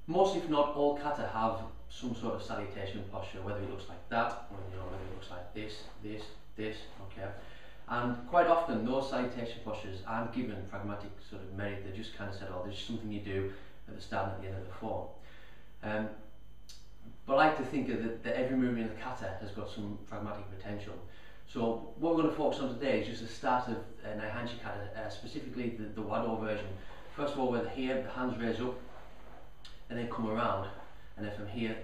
Most, if not all, kata have some sort of salutation posture, whether it looks like that, or whether it looks like this, okay? And quite often those salutation postures aren't given pragmatic sort of merit, they're just kind of said, oh, there's just something you do at the start and at the end of the form. But I like to think that every movement in the kata has got some pragmatic potential. So what we're going to focus on today is just the start of Naihanchi kata, specifically the wado version. First of all, we're here, the hands raise up, and then come around, and then from here,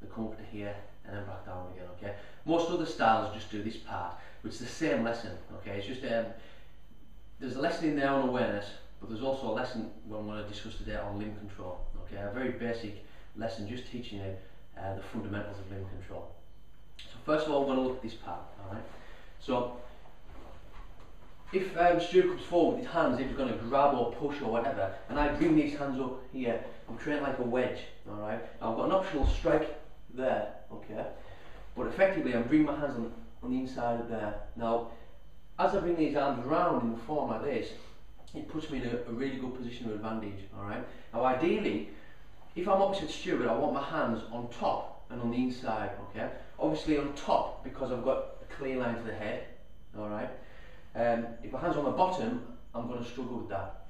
they come up to here, and then back down again, okay? Most other styles just do this part, but it's the same lesson, okay? It's just, there's a lesson in there on awareness, but there's also a lesson what I'm going to discuss today on limb control, okay? A very basic lesson, just teaching you the fundamentals of limb control. So first of all, we're going to look at this part, alright? So, if Stuart comes forward with his hands, if he's going to grab or push or whatever, and I bring these hands up here, I'm creating like a wedge, alright? I've got an optional strike there, okay? But effectively, I'm bringing my hands on the inside of there. Now, as I bring these arms round in the form like this, it puts me in a really good position of advantage, alright? Now, ideally, if I'm opposite Stuart, I want my hands on top and on the inside, okay? Obviously on top, because I've got a clear line to the head, alright? If my hand's on the bottom, I'm going to struggle with that.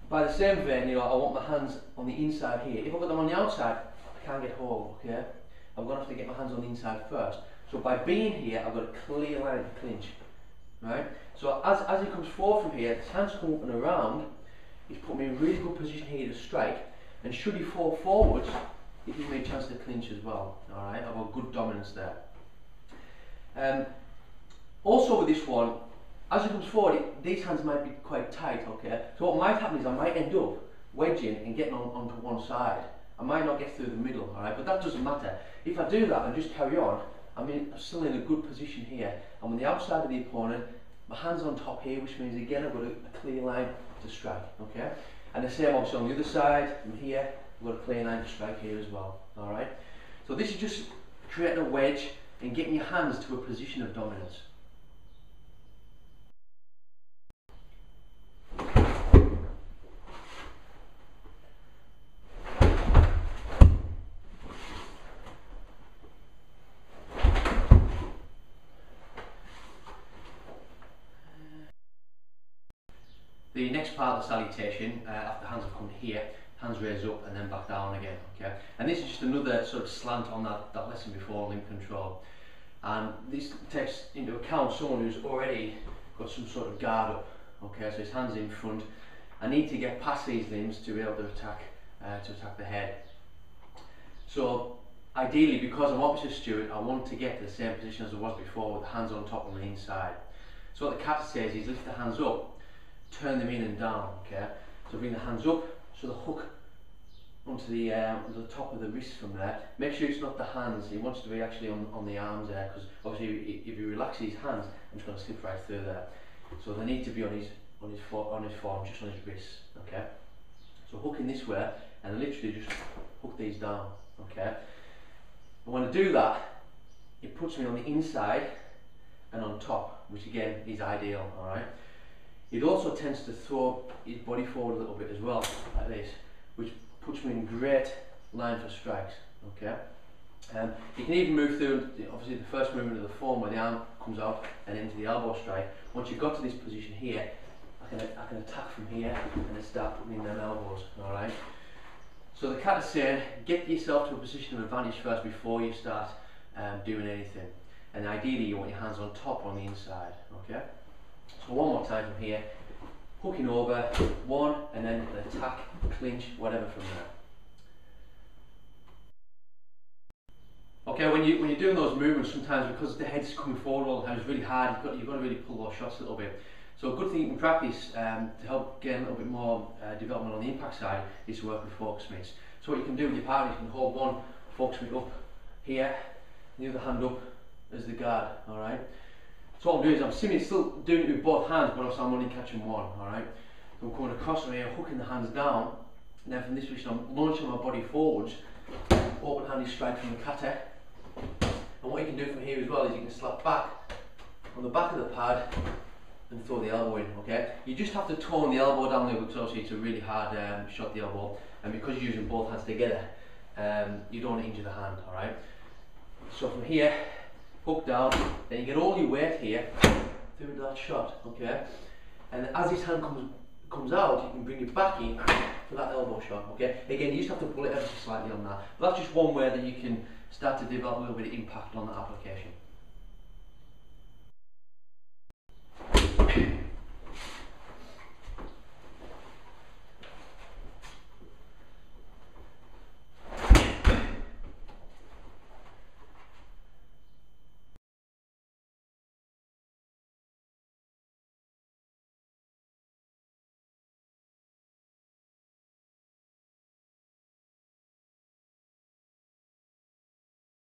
By the same vein, I want my hands on the inside here. If I've got them on the outside, I can't get hold, okay? I'm going to have to get my hands on the inside first. So by being here, I've got a clear line to clinch, right? So as he comes forward from here, his hands come up and around, he's put me in a really good position here to strike, and should he fall forwards, it gives me a chance to clinch as well, alright? I've got good dominance there. Also with this one, as he comes forward, these hands might be quite tight, okay? So what might happen is I might end up wedging and getting onto one side. I might not get through the middle, alright? But that doesn't matter. If I do that and just carry on, I'm still in a good position here. I'm on the outside of the opponent, my hand's on top here, which means again I've got a clear line to strike, okay? And the same obviously on the other side, from here, I've got a clear line to strike here as well, alright? So this is just creating a wedge and getting your hands to a position of dominance. The next part of the salutation, after hands have come to here, hands raise up and then back down again, okay? And this is just another sort of slant on that lesson before, limb control. And this takes into account someone who's already got some sort of guard up, okay? So his hands in front. I need to get past these limbs to be able to attack the head. So ideally, because I'm opposite Stuart, I want to get to the same position as I was before, with the hands on top on the inside. So what the kata says is lift the hands up, turn them in and down, okay? So bring the hands up, so the hook onto the top of the wrist from there. Make sure it's not the hands, he wants to be actually on the arms there, because obviously if you relax his hands, I'm just going to slip right through there. So they need to be on his form, just on his wrists, okay? So hooking this way, and literally just hook these down, okay? And when I do that, it puts me on the inside and on top, which again is ideal, alright? It also tends to throw his body forward a little bit as well, like this, which puts me in great line for strikes, okay? You can even move through, obviously the first movement of the form where the arm comes out and into the elbow strike. Once you've got to this position here, I can attack from here and then start putting in them elbows, alright? So the kata saying, get yourself to a position of advantage first before you start doing anything. And ideally you want your hands on top on the inside, okay? So one more time from here, hooking over, one, and then an attack, clinch, whatever from there. Okay, when you're doing those movements, sometimes because the head's coming forward all the time, it's really hard, you've got to really pull those shots a little bit. So a good thing you can practice to help get a little bit more development on the impact side is to work with focus mitts. So what you can do with your partner, you can hold one focus mitt up here, and the other hand up as the guard, alright? So what I'm doing is I'm still doing it with both hands, but also I'm only catching one, alright? So I'm coming across from here, hooking the hands down, and then from this position I'm launching my body forwards, open-handed strike from the kata. And what you can do from here as well is you can slap back on the back of the pad, and throw the elbow in, okay? You just have to tone the elbow down there because obviously it's a really hard shot, the elbow, and because you're using both hands together, you don't want to injure the hand, alright? So from here, hook down, then you get all your weight here through that shot, okay? And as this hand comes out, you can bring it back in for that elbow shot, okay? Again, you just have to pull it ever so slightly on that. But that's just one way that you can start to develop a little bit of impact on that application.